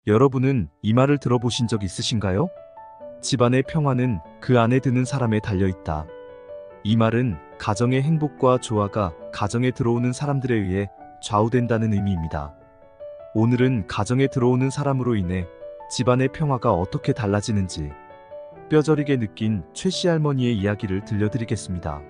여러분은 이 말을 들어보신 적 있으신가요? 집안의 평화는 그 안에 드는 사람에 달려 있다. 이 말은 가정의 행복과 조화가 가정에 들어오는 사람들에 의해 좌우된다는 의미입니다. 오늘은 가정에 들어오는 사람으로 인해 집안의 평화가 어떻게 달라지는지 뼈저리게 느낀 최씨 할머니의 이야기를 들려드리겠습니다.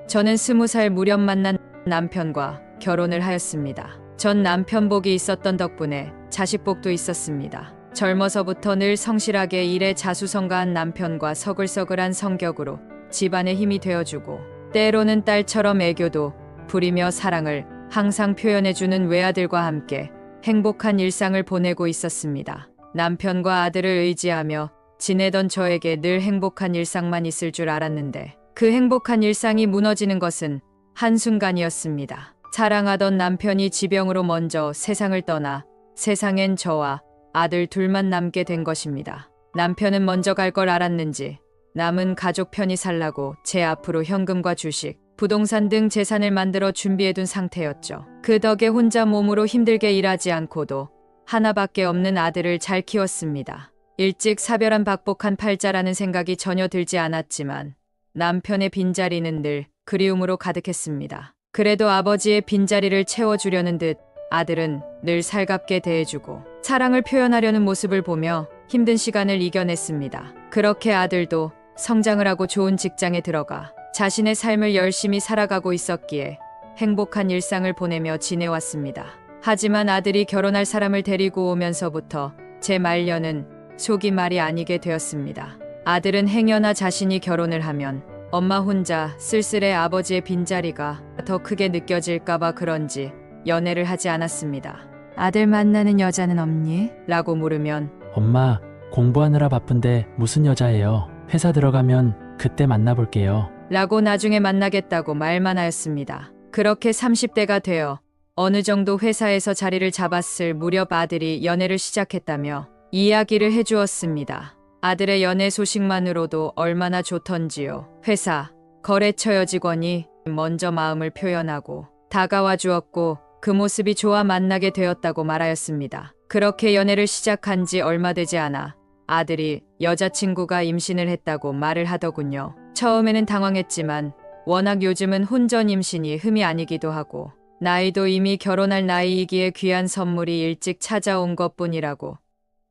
저는 20살 무렵 만난 남편과 결혼을 하였습니다. 전 남편 복이 있었던 덕분에 자식 복도 있었습니다. 젊어서부터 늘 성실하게 일에 자수성가한 남편과 서글서글한 성격으로 집안의 힘이 되어주고 때로는 딸처럼 애교도 부리며 사랑을 항상 표현해주는 외아들과 함께 행복한 일상을 보내고 있었습니다. 남편과 아들을 의지하며 지내던 저에게 늘 행복한 일상만 있을 줄 알았는데 그 행복한 일상이 무너지는 것은 한순간이었습니다. 사랑하던 남편이 지병으로 먼저 세상을 떠나 세상엔 저와 아들 둘만 남게 된 것입니다. 남편은 먼저 갈 걸 알았는지 남은 가족 편히 살라고 제 앞으로 현금과 주식, 부동산 등 재산을 만들어 준비해둔 상태였죠. 그 덕에 혼자 몸으로 힘들게 일하지 않고도 하나밖에 없는 아들을 잘 키웠습니다. 일찍 사별한 박복한 팔자라는 생각이 전혀 들지 않았지만 남편의 빈자리는 늘 그리움으로 가득했습니다. 그래도 아버지의 빈자리를 채워주려는 듯 아들은 늘 살갑게 대해주고 사랑을 표현하려는 모습을 보며 힘든 시간을 이겨냈습니다. 그렇게 아들도 성장을 하고 좋은 직장에 들어가 자신의 삶을 열심히 살아가고 있었기에 행복한 일상을 보내며 지내왔습니다. 하지만 아들이 결혼할 사람을 데리고 오면서부터 제 말년은 속이 말이 아니게 되었습니다. 아들은 행여나 자신이 결혼을 하면 엄마 혼자 쓸쓸해 아버지의 빈자리가 더 크게 느껴질까봐 그런지 연애를 하지 않았습니다. 아들 만나는 여자는 없니? 라고 물으면 엄마, 공부하느라 바쁜데 무슨 여자예요? 회사 들어가면 그때 만나볼게요. 라고 나중에 만나겠다고 말만 하였습니다. 그렇게 30대가 되어 어느 정도 회사에서 자리를 잡았을 무렵 아들이 연애를 시작했다며 이야기를 해주었습니다. 아들의 연애 소식만으로도 얼마나 좋던지요. 회사, 거래처 여직원이 먼저 마음을 표현하고 다가와 주었고 그 모습이 좋아 만나게 되었다고 말하였습니다. 그렇게 연애를 시작한 지 얼마 되지 않아 아들이 여자친구가 임신을 했다고 말을 하더군요. 처음에는 당황했지만 워낙 요즘은 혼전 임신이 흠이 아니기도 하고 나이도 이미 결혼할 나이이기에 귀한 선물이 일찍 찾아온 것뿐이라고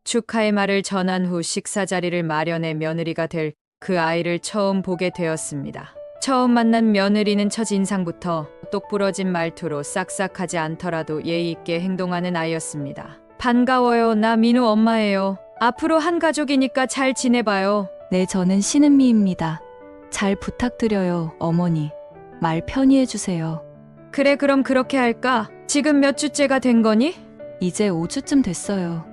축하의 말을 전한 후 식사 자리를 마련해 며느리가 될 그 아이를 처음 보게 되었습니다. 처음 만난 며느리는 첫인상부터 똑부러진 말투로 싹싹하지 않더라도 예의 있게 행동하는 아이였습니다. 반가워요. 나 민우 엄마예요. 앞으로 한 가족이니까 잘 지내봐요. 네, 저는 신은미입니다. 잘 부탁드려요, 어머니. 말 편히 해주세요. 그래, 그럼 그렇게 할까? 지금 몇 주째가 된 거니? 이제 5주쯤 됐어요.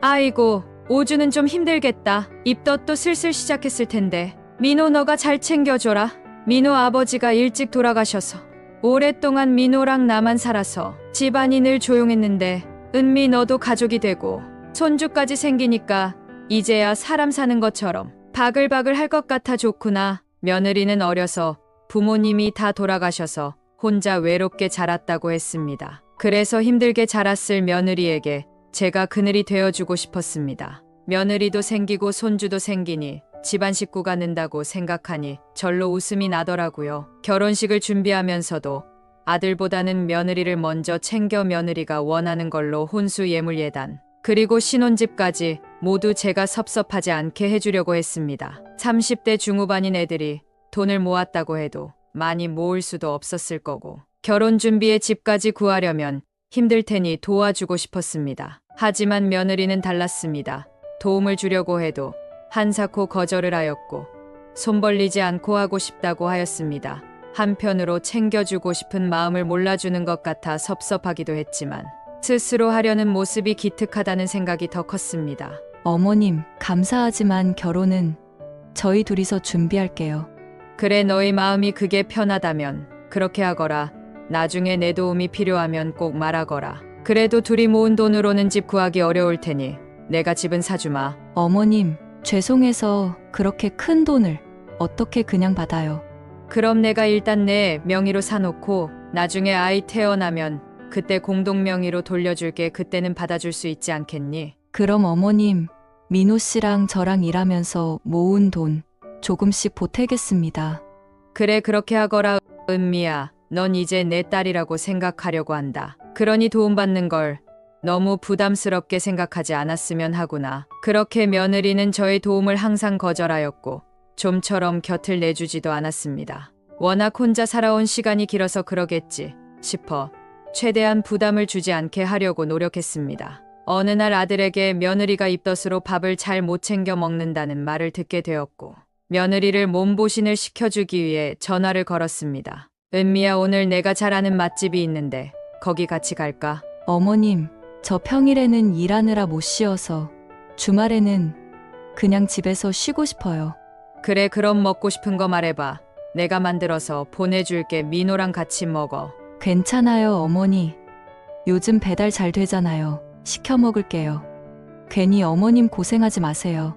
아이고, 5주는 좀 힘들겠다. 입덧도 슬슬 시작했을 텐데. 민호 너가 잘 챙겨줘라. 민호 아버지가 일찍 돌아가셔서 오랫동안 민호랑 나만 살아서 집안이 늘 조용했는데 은미 너도 가족이 되고 손주까지 생기니까 이제야 사람 사는 것처럼 바글바글 할 것 같아 좋구나. 며느리는 어려서 부모님이 다 돌아가셔서 혼자 외롭게 자랐다고 했습니다. 그래서 힘들게 자랐을 며느리에게 제가 그늘이 되어주고 싶었습니다. 며느리도 생기고 손주도 생기니 집안 식구가 는다고 생각하니 절로 웃음이 나더라고요. 결혼식을 준비하면서도 아들보다는 며느리를 먼저 챙겨 며느리가 원하는 걸로 혼수 예물 예단, 그리고 신혼집까지 모두 제가 섭섭하지 않게 해주려고 했습니다. 30대 중후반인 애들이 돈을 모았다고 해도 많이 모을 수도 없었을 거고 결혼 준비에 집까지 구하려면 힘들 테니 도와주고 싶었습니다. 하지만 며느리는 달랐습니다. 도움을 주려고 해도 한사코 거절을 하였고 손 벌리지 않고 하고 싶다고 하였습니다. 한편으로 챙겨주고 싶은 마음을 몰라주는 것 같아 섭섭하기도 했지만 스스로 하려는 모습이 기특하다는 생각이 더 컸습니다. 어머님, 감사하지만 결혼은 저희 둘이서 준비할게요. 그래, 너의 마음이 그게 편하다면 그렇게 하거라. 나중에 내 도움이 필요하면 꼭 말하거라. 그래도 둘이 모은 돈으로는 집 구하기 어려울 테니 내가 집은 사주마. 어머님, 죄송해서 그렇게 큰 돈을 어떻게 그냥 받아요. 그럼 내가 일단 내 명의로 사놓고 나중에 아이 태어나면 그때 공동 명의로 돌려줄게. 그때는 받아줄 수 있지 않겠니? 그럼 어머님, 민호 씨랑 저랑 일하면서 모은 돈 조금씩 보태겠습니다. 그래 그렇게 하거라. 은미야, 넌 이제 내 딸이라고 생각하려고 한다. 그러니 도움받는 걸 너무 부담스럽게 생각하지 않았으면 하구나. 그렇게 며느리는 저의 도움을 항상 거절하였고 좀처럼 곁을 내주지도 않았습니다. 워낙 혼자 살아온 시간이 길어서 그러겠지 싶어 최대한 부담을 주지 않게 하려고 노력했습니다. 어느 날 아들에게 며느리가 입덧으로 밥을 잘 못 챙겨 먹는다는 말을 듣게 되었고 며느리를 몸보신을 시켜주기 위해 전화를 걸었습니다. 은미야, 오늘 내가 잘 아는 맛집이 있는데 거기 같이 갈까? 어머님, 저 평일에는 일하느라 못 쉬어서 주말에는 그냥 집에서 쉬고 싶어요. 그래 그럼 먹고 싶은 거 말해봐. 내가 만들어서 보내줄게. 민호랑 같이 먹어. 괜찮아요, 어머니. 요즘 배달 잘 되잖아요. 시켜 먹을게요. 괜히 어머님 고생하지 마세요.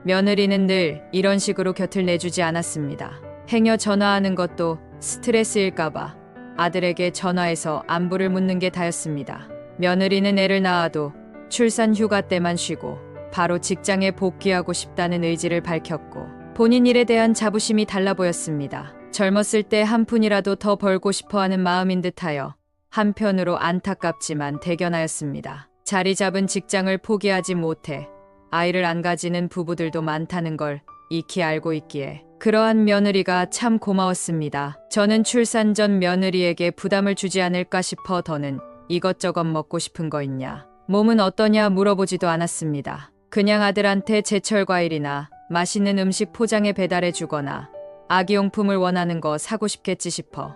며느리는 늘 이런 식으로 곁을 내주지 않았습니다. 행여 전화하는 것도 스트레스일까봐 아들에게 전화해서 안부를 묻는 게 다였습니다. 며느리는 애를 낳아도 출산 휴가 때만 쉬고 바로 직장에 복귀하고 싶다는 의지를 밝혔고 본인 일에 대한 자부심이 달라 보였습니다. 젊었을 때 한 푼이라도 더 벌고 싶어하는 마음인 듯하여 한편으로 안타깝지만 대견하였습니다. 자리 잡은 직장을 포기하지 못해 아이를 안 가지는 부부들도 많다는 걸 익히 알고 있기에 그러한 며느리가 참 고마웠습니다. 저는 출산 전 며느리에게 부담을 주지 않을까 싶어 더는 이것저것 먹고 싶은 거 있냐, 몸은 어떠냐 물어보지도 않았습니다. 그냥 아들한테 제철 과일이나 맛있는 음식 포장해 배달해 주거나 아기용품을 원하는 거 사고 싶겠지 싶어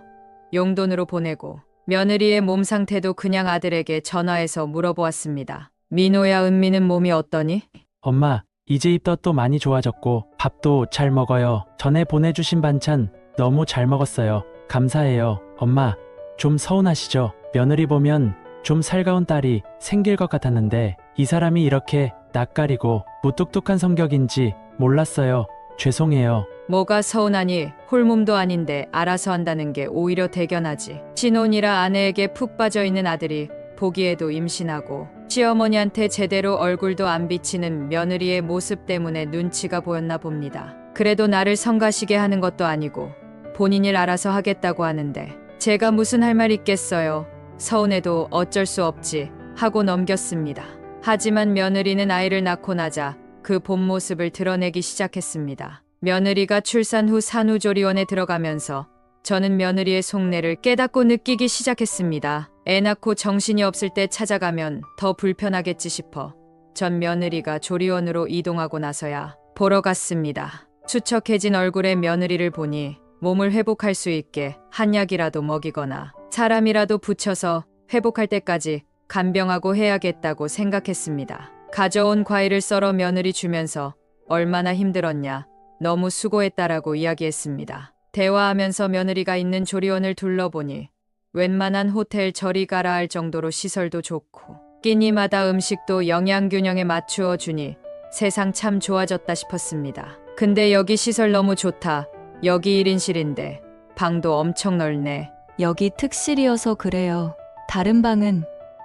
용돈으로 보내고 며느리의 몸 상태도 그냥 아들에게 전화해서 물어보았습니다. 민호야, 은미는 몸이 어떠니? 엄마, 이제 입덧도 많이 좋아졌고 밥도 잘 먹어요. 전에 보내주신 반찬 너무 잘 먹었어요. 감사해요. 엄마, 좀 서운하시죠? 며느리 보면 좀 살가운 딸이 생길 것 같았는데 이 사람이 이렇게 낯가리고 무뚝뚝한 성격인지 몰랐어요. 죄송해요. 뭐가 서운하니? 홀몸도 아닌데 알아서 한다는 게 오히려 대견하지. 신혼이라 아내에게 푹 빠져있는 아들이 보기에도 임신하고 시어머니한테 제대로 얼굴도 안 비치는 며느리의 모습 때문에 눈치가 보였나 봅니다. 그래도 나를 성가시게 하는 것도 아니고 본인 일 알아서 하겠다고 하는데 제가 무슨 할 말 있겠어요. 서운해도 어쩔 수 없지 하고 넘겼습니다. 하지만 며느리는 아이를 낳고 나자 그 본 모습을 드러내기 시작했습니다. 며느리가 출산 후 산후조리원에 들어가면서 저는 며느리의 속내를 깨닫고 느끼기 시작했습니다. 애 낳고 정신이 없을 때 찾아가면 더 불편하겠지 싶어 전 며느리가 조리원으로 이동하고 나서야 보러 갔습니다. 수척해진 얼굴의 며느리를 보니 몸을 회복할 수 있게 한약이라도 먹이거나 사람이라도 붙여서 회복할 때까지 간병하고 해야겠다고 생각했습니다. 가져온 과일을 썰어 며느리 주면서 얼마나 힘들었냐, 너무 수고했다라고 이야기했습니다. 대화하면서 며느리가 있는 조리원을 둘러보니 웬만한 호텔 저리 가라 할 정도로 시설도 좋고 끼니마다 음식도 영양균형에 맞추어 주니 세상 참 좋아졌다 싶었습니다. 근데 여기 시설 너무 좋다. 여기 1인실인데 방도 엄청 넓네. 여기 특실이어서 그래요. 다른 방은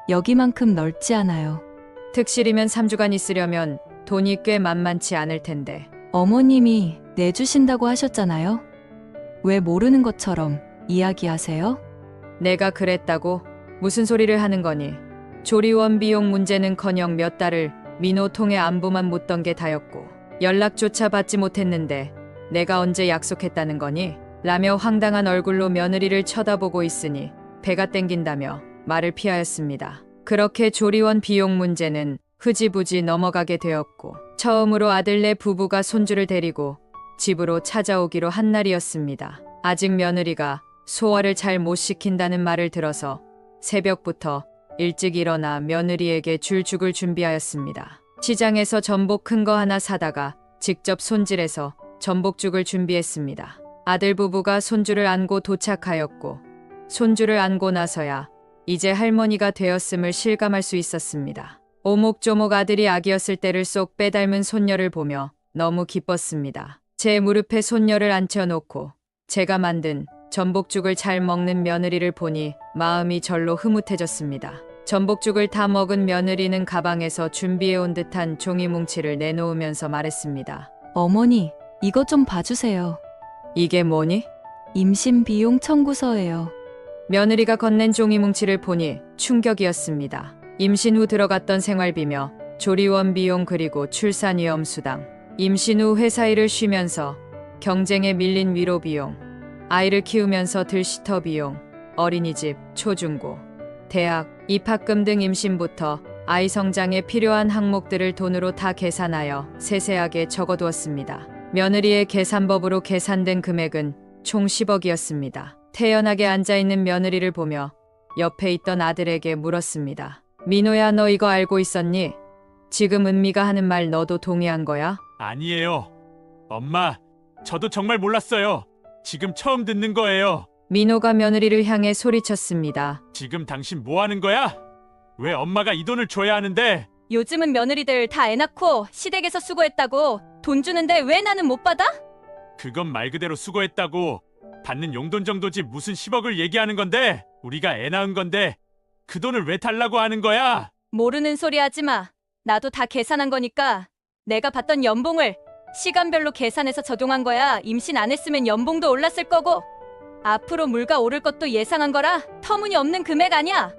여기만큼 넓지 않아요. 특실이면 3주간 있으려면 돈이 꽤 만만치 않을 텐데. 어머님이 내주신다고 하셨잖아요. 왜 모르는 것처럼 이야기하세요? 내가 그랬다고? 무슨 소리를 하는 거니? 조리원 비용 문제는커녕 몇 달을 민호 통해 안부만 묻던 게 다였고 연락조차 받지 못했는데 내가 언제 약속했다는 거니? 라며 황당한 얼굴로 며느리를 쳐다보고 있으니 배가 땡긴다며 말을 피하였습니다. 그렇게 조리원 비용 문제는 흐지부지 넘어가게 되었고 처음으로 아들네 부부가 손주를 데리고 집으로 찾아오기로 한 날이었습니다. 아직 며느리가 소화를 잘 못 시킨다는 말을 들어서 새벽부터 일찍 일어나 며느리에게 죽을 준비하였습니다. 시장에서 전복 큰 거 하나 사다가 직접 손질해서 전복죽을 준비했습니다. 아들 부부가 손주를 안고 도착하였고 손주를 안고 나서야 이제 할머니가 되었음을 실감할 수 있었습니다. 오목조목 아들이 아기였을 때를 쏙 빼닮은 손녀를 보며 너무 기뻤습니다. 제 무릎에 손녀를 앉혀놓고 제가 만든 전복죽을 잘 먹는 며느리를 보니 마음이 절로 흐뭇해졌습니다. 전복죽을 다 먹은 며느리는 가방에서 준비해온 듯한 종이 뭉치를 내놓으면서 말했습니다. 어머니, 이것 좀 봐주세요. 이게 뭐니? 임신 비용 청구서예요. 며느리가 건넨 종이 뭉치를 보니 충격이었습니다. 임신 후 들어갔던 생활비며 조리원 비용 그리고 출산위험 수당, 임신 후 회사 일을 쉬면서 경쟁에 밀린 위로 비용, 아이를 키우면서 들시터 비용, 어린이집, 초중고, 대학, 입학금 등 임신부터 아이 성장에 필요한 항목들을 돈으로 다 계산하여 세세하게 적어두었습니다. 며느리의 계산법으로 계산된 금액은 총 10억이었습니다. 태연하게 앉아있는 며느리를 보며 옆에 있던 아들에게 물었습니다. 민호야, 너 이거 알고 있었니? 지금 은미가 하는 말 너도 동의한 거야? 아니에요. 엄마, 저도 정말 몰랐어요. 지금 처음 듣는 거예요. 민호가 며느리를 향해 소리쳤습니다. 지금 당신 뭐 하는 거야? 왜 엄마가 이 돈을 줘야 하는데? 요즘은 며느리들 다 애 낳고 시댁에서 수고했다고 돈 주는데 왜 나는 못 받아? 그건 말 그대로 수고했다고. 받는 용돈 정도지 무슨 10억을 얘기하는 건데. 우리가 애 낳은 건데 그 돈을 왜 달라고 하는 거야? 모르는 소리 하지 마. 나도 다 계산한 거니까. 내가 받던 연봉을 시간별로 계산해서 적용한 거야. 임신 안 했으면 연봉도 올랐을 거고. 앞으로 물가 오를 것도 예상한 거라 터무니없는 금액 아니야.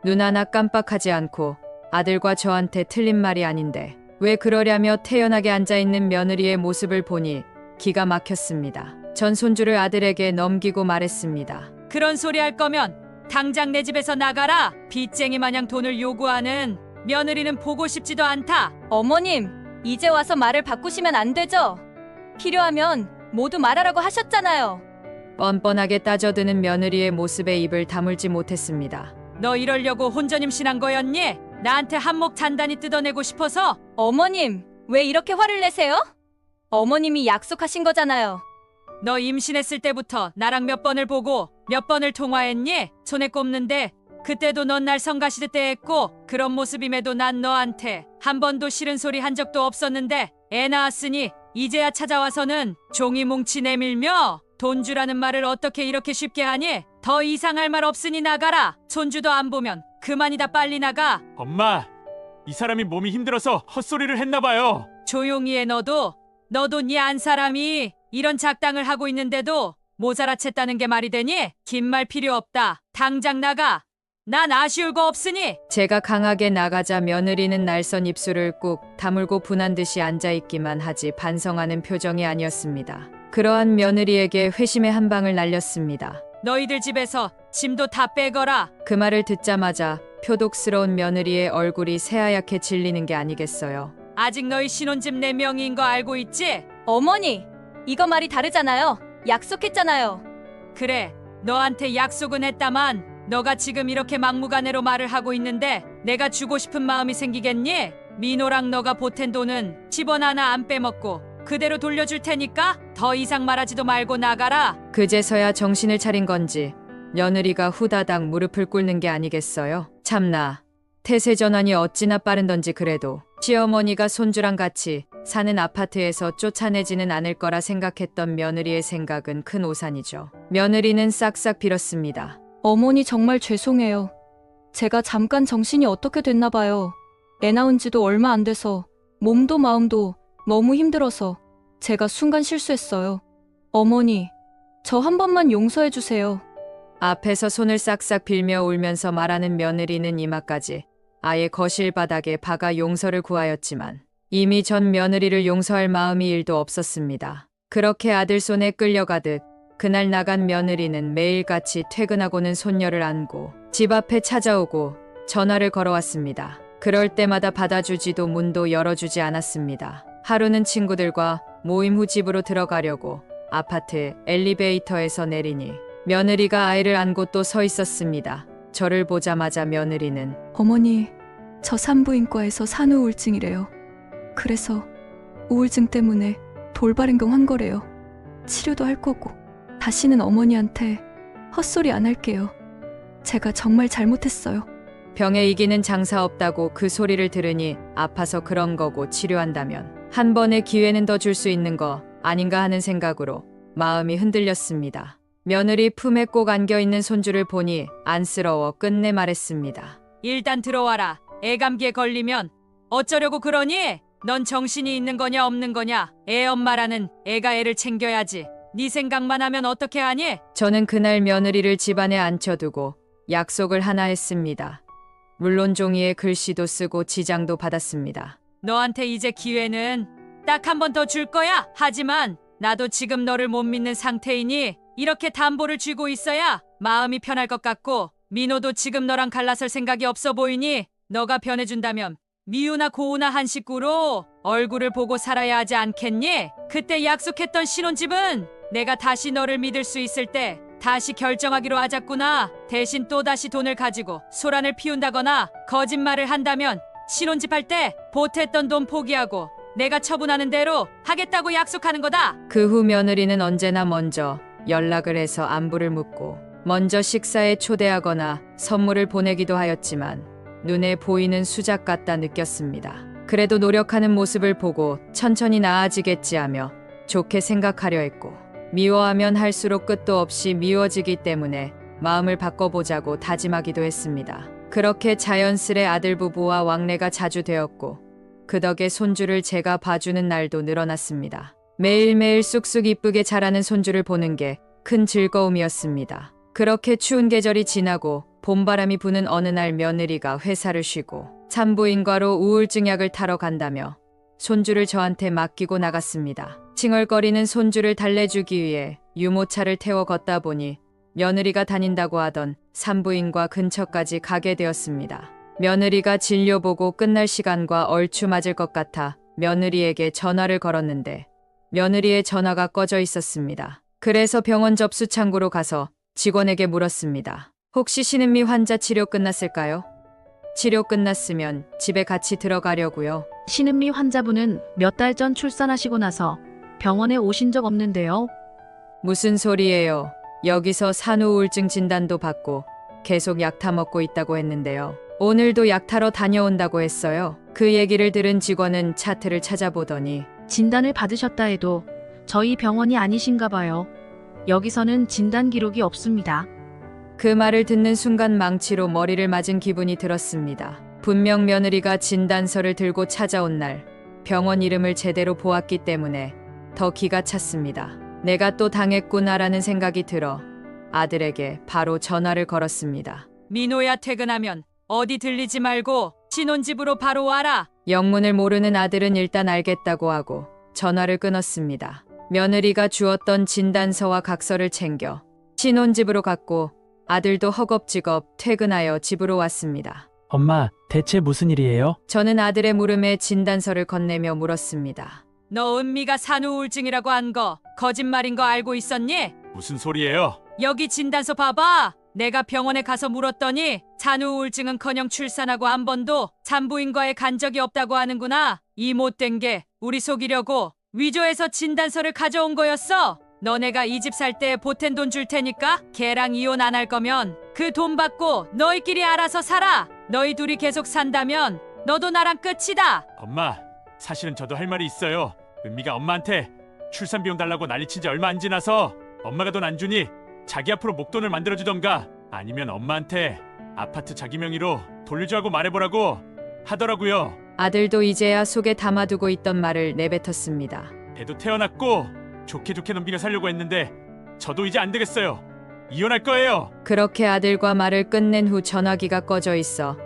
눈 하나 깜빡하지 않고 아들과 저한테 틀린 말이 아닌데 왜 그러냐며 태연하게 앉아있는 며느리의 모습을 보니 기가 막혔습니다. 전 손주를 아들에게 넘기고 말했습니다. 그런 소리 할 거면 당장 내 집에서 나가라. 빚쟁이 마냥 돈을 요구하는 며느리는 보고 싶지도 않다. 어머님, 이제 와서 말을 바꾸시면 안 되죠? 필요하면 모두 말하라고 하셨잖아요. 뻔뻔하게 따져드는 며느리의 모습에 입을 다물지 못했습니다. 너 이러려고 혼전 임신한 거였니? 나한테 한몫 단단히 뜯어내고 싶어서? 어머님, 왜 이렇게 화를 내세요? 어머님이 약속하신 거잖아요. 너 임신했을 때부터 나랑 몇 번을 보고 몇 번을 통화했니? 손에 꼽는데 그때도 넌 날 성가시듯 대했고 그런 모습임에도 난 너한테 한 번도 싫은 소리 한 적도 없었는데 애 낳았으니 이제야 찾아와서는 종이 뭉치 내밀며 돈 주라는 말을 어떻게 이렇게 쉽게 하니? 더 이상 할 말 없으니 나가라. 손주도 안 보면 그만이다. 빨리 나가. 엄마, 이 사람이 몸이 힘들어서 헛소리를 했나 봐요. 조용히 해. 너도 네 안 사람이 이런 작당을 하고 있는데도 모자라챘다는 게 말이 되니? 긴 말 필요 없다. 당장 나가. 난 아쉬울 거 없으니. 제가 강하게 나가자 며느리는 날선 입술을 꾹 다물고 분한 듯이 앉아있기만 하지 반성하는 표정이 아니었습니다. 그러한 며느리에게 회심의 한 방을 날렸습니다. 너희들 집에서 짐도 다 빼거라. 그 말을 듣자마자 표독스러운 며느리의 얼굴이 새하얗게 질리는 게 아니겠어요. 아직 너희 신혼집 4명인 거 알고 있지? 어머니, 이거 말이 다르잖아요. 약속했잖아요. 그래, 너한테 약속은 했다만 너가 지금 이렇게 막무가내로 말을 하고 있는데 내가 주고 싶은 마음이 생기겠니? 민호랑 너가 보탠 돈은 10원 하나 안 빼먹고 그대로 돌려줄 테니까 더 이상 말하지도 말고 나가라. 그제서야 정신을 차린 건지 며느리가 후다닥 무릎을 꿇는 게 아니겠어요? 참나, 태세 전환이 어찌나 빠른던지. 그래도 시어머니가 손주랑 같이 사는 아파트에서 쫓아내지는 않을 거라 생각했던 며느리의 생각은 큰 오산이죠. 며느리는 싹싹 빌었습니다. 어머니 정말 죄송해요. 제가 잠깐 정신이 어떻게 됐나 봐요. 애 낳은 지도 얼마 안 돼서 몸도 마음도 너무 힘들어서 제가 순간 실수했어요. 어머니, 저 한 번만 용서해 주세요. 앞에서 손을 싹싹 빌며 울면서 말하는 며느리는 이마까지 아예 거실 바닥에 박아 용서를 구하였지만 이미 전 며느리를 용서할 마음이 1도 없었습니다. 그렇게 아들 손에 끌려가듯 그날 나간 며느리는 매일같이 퇴근하고는 손녀를 안고 집 앞에 찾아오고 전화를 걸어왔습니다. 그럴 때마다 받아주지도 문도 열어주지 않았습니다. 하루는 친구들과 모임 후 집으로 들어가려고 아파트 엘리베이터에서 내리니 며느리가 아이를 안고 또 서 있었습니다. 저를 보자마자 며느리는 어머니, 저 산부인과에서 산후우울증이래요. 그래서 우울증 때문에 돌발행동 한 거래요. 치료도 할 거고 다시는 어머니한테 헛소리 안 할게요. 제가 정말 잘못했어요. 병에 이기는 장사 없다고 그 소리를 들으니 아파서 그런 거고 치료한다면 한 번의 기회는 더 줄 수 있는 거 아닌가 하는 생각으로 마음이 흔들렸습니다. 며느리 품에 꼭 안겨있는 손주를 보니 안쓰러워 끝내 말했습니다. 일단 들어와라. 애 감기에 걸리면 어쩌려고 그러니? 넌 정신이 있는 거냐 없는 거냐? 애 엄마라는 애가 애를 챙겨야지. 네 생각만 하면 어떻게 하니? 저는 그날 며느리를 집안에 앉혀두고 약속을 하나 했습니다. 물론 종이에 글씨도 쓰고 지장도 받았습니다. 너한테 이제 기회는 딱 한 번 더 줄 거야. 하지만 나도 지금 너를 못 믿는 상태이니 이렇게 담보를 쥐고 있어야 마음이 편할 것 같고, 민호도 지금 너랑 갈라설 생각이 없어 보이니 너가 변해준다면 미우나 고우나 한 식구로 얼굴을 보고 살아야 하지 않겠니? 그때 약속했던 신혼집은 내가 다시 너를 믿을 수 있을 때 다시 결정하기로 하자꾸나. 대신 또다시 돈을 가지고 소란을 피운다거나 거짓말을 한다면 신혼집 할 때 보탰던 돈 포기하고 내가 처분하는 대로 하겠다고 약속하는 거다. 그 후 며느리는 언제나 먼저 연락을 해서 안부를 묻고 먼저 식사에 초대하거나 선물을 보내기도 하였지만 눈에 보이는 수작 같다 느꼈습니다. 그래도 노력하는 모습을 보고 천천히 나아지겠지 하며 좋게 생각하려 했고, 미워하면 할수록 끝도 없이 미워지기 때문에 마음을 바꿔보자고 다짐하기도 했습니다. 그렇게 자연스레 아들 부부와 왕래가 자주 되었고, 그 덕에 손주를 제가 봐주는 날도 늘어났습니다. 매일매일 쑥쑥 이쁘게 자라는 손주를 보는 게 큰 즐거움이었습니다. 그렇게 추운 계절이 지나고 봄바람이 부는 어느 날 며느리가 회사를 쉬고 산부인과로 우울증 약을 타러 간다며 손주를 저한테 맡기고 나갔습니다. 칭얼거리는 손주를 달래주기 위해 유모차를 태워 걷다 보니 며느리가 다닌다고 하던 산부인과 근처까지 가게 되었습니다. 며느리가 진료 보고 끝날 시간과 얼추 맞을 것 같아 며느리에게 전화를 걸었는데 며느리의 전화가 꺼져 있었습니다. 그래서 병원 접수 창구로 가서 직원에게 물었습니다. 혹시 신은미 환자 치료 끝났을까요? 치료 끝났으면 집에 같이 들어가려고요. 신은미 환자분은 몇 달 전 출산하시고 나서 병원에 오신 적 없는데요. 무슨 소리예요? 여기서 산후우울증 진단도 받고 계속 약 타먹고 있다고 했는데요. 오늘도 약 타러 다녀온다고 했어요. 그 얘기를 들은 직원은 차트를 찾아보더니 진단을 받으셨다 해도 저희 병원이 아니신가 봐요. 여기서는 진단 기록이 없습니다. 그 말을 듣는 순간 망치로 머리를 맞은 기분이 들었습니다. 분명 며느리가 진단서를 들고 찾아온 날 병원 이름을 제대로 보았기 때문에 더 기가 찼습니다. 내가 또 당했구나라는 생각이 들어 아들에게 바로 전화를 걸었습니다. 민호야, 퇴근하면 어디 들리지 말고 신혼집으로 바로 와라. 영문을 모르는 아들은 일단 알겠다고 하고 전화를 끊었습니다. 며느리가 주었던 진단서와 각서를 챙겨 신혼집으로 갔고 아들도 허겁지겁 퇴근하여 집으로 왔습니다. 엄마, 대체 무슨 일이에요? 저는 아들의 물음에 진단서를 건네며 물었습니다. 너 은미가 산후우울증이라고 한 거 거짓말인 거 알고 있었니? 무슨 소리예요? 여기 진단서 봐봐. 내가 병원에 가서 물었더니 산후우울증은커녕 출산하고 한 번도 산부인과에 간 적이 없다고 하는구나. 이 못된 게 우리 속이려고 위조해서 진단서를 가져온 거였어. 너네가 이 집 살 때 보탠 돈 줄 테니까 걔랑 이혼 안 할 거면 그 돈 받고 너희끼리 알아서 살아. 너희 둘이 계속 산다면 너도 나랑 끝이다. 엄마, 사실은 저도 할 말이 있어요. 은미가 엄마한테 출산 비용 달라고 난리친 지 얼마 안 지나서 엄마가 돈 안 주니 자기 앞으로 목돈을 만들어주던가 아니면 엄마한테 아파트 자기 명의로 돌려주라고 말해보라고 하더라고요. 아들도 이제야 속에 담아두고 있던 말을 내뱉었습니다. 애도 태어났고 좋게 좋게 넘기며 살려고 했는데 저도 이제 안 되겠어요. 이혼할 거예요. 그렇게 아들과 말을 끝낸 후 전화기가 꺼져 있어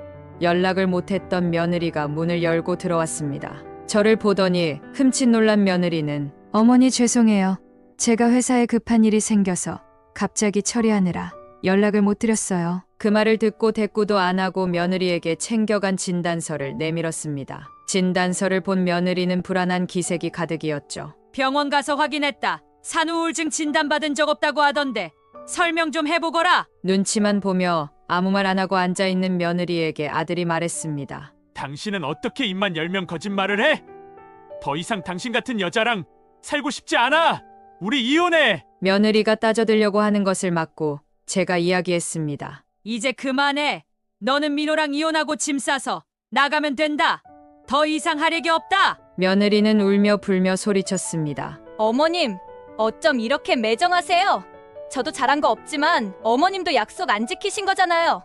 연락을 못했던 며느리가 문을 열고 들어왔습니다. 저를 보더니 흠칫 놀란 며느리는 어머니 죄송해요. 제가 회사에 급한 일이 생겨서 갑자기 처리하느라 연락을 못 드렸어요. 그 말을 듣고 대꾸도 안 하고 며느리에게 챙겨간 진단서를 내밀었습니다. 진단서를 본 며느리는 불안한 기색이 가득이었죠. 병원 가서 확인했다. 산후우울증 진단받은 적 없다고 하던데 설명 좀 해보거라. 눈치만 보며 아무 말 안 하고 앉아있는 며느리에게 아들이 말했습니다. 당신은 어떻게 입만 열면 거짓말을 해? 더 이상 당신 같은 여자랑 살고 싶지 않아. 우리 이혼해. 며느리가 따져들려고 하는 것을 막고 제가 이야기했습니다. 이제 그만해. 너는 민호랑 이혼하고 짐 싸서 나가면 된다. 더 이상 할 얘기 없다. 며느리는 울며 불며 소리쳤습니다. 어머님, 어쩜 이렇게 매정하세요? 저도 잘한 거 없지만 어머님도 약속 안 지키신 거잖아요.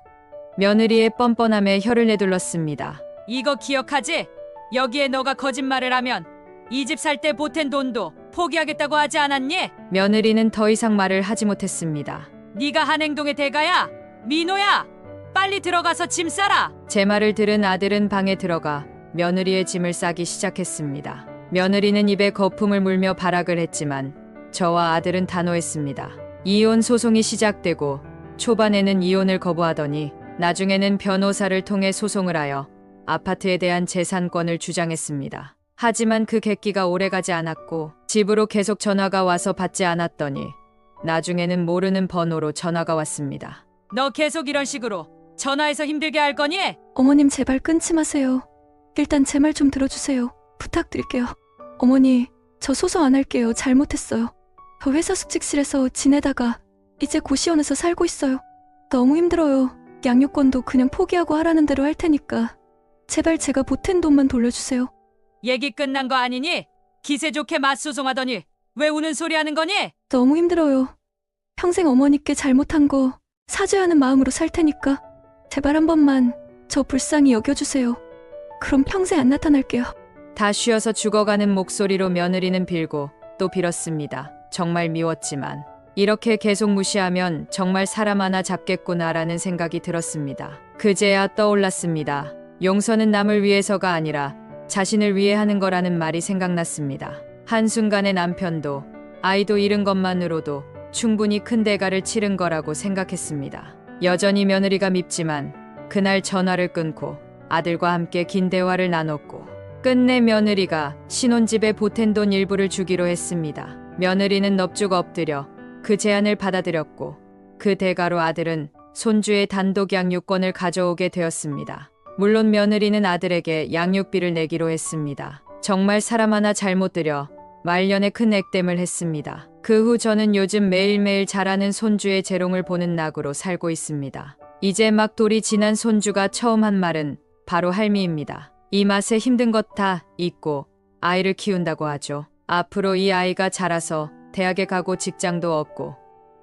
며느리의 뻔뻔함에 혀를 내둘렀습니다. 이거 기억하지? 여기에 너가 거짓말을 하면 이 집 살 때 보탠 돈도 포기하겠다고 하지 않았니? 며느리는 더 이상 말을 하지 못했습니다. 네가 한 행동의 대가야. 민호야, 빨리 들어가서 짐 싸라. 제 말을 들은 아들은 방에 들어가 며느리의 짐을 싸기 시작했습니다. 며느리는 입에 거품을 물며 발악을 했지만 저와 아들은 단호했습니다. 이혼 소송이 시작되고 초반에는 이혼을 거부하더니 나중에는 변호사를 통해 소송을 하여 아파트에 대한 재산권을 주장했습니다. 하지만 그 객기가 오래가지 않았고 집으로 계속 전화가 와서 받지 않았더니 나중에는 모르는 번호로 전화가 왔습니다. 너 계속 이런 식으로 전화해서 힘들게 할 거니? 어머님 제발 끊지 마세요. 일단 제 말 좀 들어주세요. 부탁드릴게요. 어머니, 저 소송 안 할게요. 잘못했어요. 저 회사 숙직실에서 지내다가 이제 고시원에서 살고 있어요. 너무 힘들어요. 양육권도 그냥 포기하고 하라는 대로 할 테니까 제발 제가 보탠 돈만 돌려주세요. 얘기 끝난 거 아니니? 기세 좋게 맞소송하더니 왜 우는 소리 하는 거니? 너무 힘들어요. 평생 어머니께 잘못한 거 사죄하는 마음으로 살 테니까 제발 한 번만 저 불쌍히 여겨주세요. 그럼 평생 안 나타날게요. 다 쉬어서 죽어가는 목소리로 며느리는 빌고 또 빌었습니다. 정말 미웠지만 이렇게 계속 무시하면 정말 사람 하나 잡겠구나라는 생각이 들었습니다. 그제야 떠올랐습니다. 용서는 남을 위해서가 아니라 자신을 위해 하는 거라는 말이 생각났습니다. 한순간에 남편도 아이도 잃은 것만으로도 충분히 큰 대가를 치른 거라고 생각했습니다. 여전히 며느리가 밉지만 그날 전화를 끊고 아들과 함께 긴 대화를 나눴고 끝내 며느리가 신혼집에 보탠 돈 일부를 주기로 했습니다. 며느리는 넙죽 엎드려 그 제안을 받아들였고 그 대가로 아들은 손주의 단독 양육권을 가져오게 되었습니다. 물론 며느리는 아들에게 양육비를 내기로 했습니다. 정말 사람 하나 잘못 들여 말년에 큰 액땜을 했습니다. 그 후 저는 요즘 매일매일 자라는 손주의 재롱을 보는 낙으로 살고 있습니다. 이제 막 돌이 지난 손주가 처음 한 말은 바로 할미입니다. 이 맛에 힘든 것 다 잊고 아이를 키운다고 하죠. 앞으로 이 아이가 자라서 대학에 가고 직장도 얻고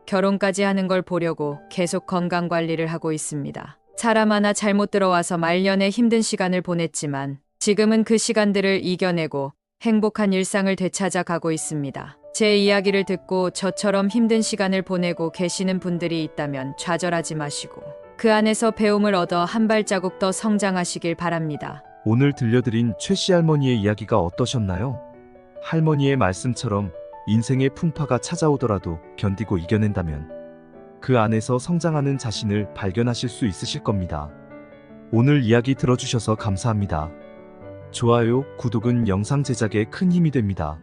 결혼까지 하는 걸 보려고 계속 건강관리를 하고 있습니다. 사람 하나 잘못 들어와서 말년에 힘든 시간을 보냈지만 지금은 그 시간들을 이겨내고 행복한 일상을 되찾아 가고 있습니다. 제 이야기를 듣고 저처럼 힘든 시간을 보내고 계시는 분들이 있다면 좌절하지 마시고 그 안에서 배움을 얻어 한 발자국 더 성장하시길 바랍니다. 오늘 들려드린 최씨 할머니의 이야기가 어떠셨나요? 할머니의 말씀처럼 인생의 풍파가 찾아오더라도 견디고 이겨낸다면 그 안에서 성장하는 자신을 발견하실 수 있으실 겁니다. 오늘 이야기 들어주셔서 감사합니다. 좋아요, 구독은 영상 제작에 큰 힘이 됩니다.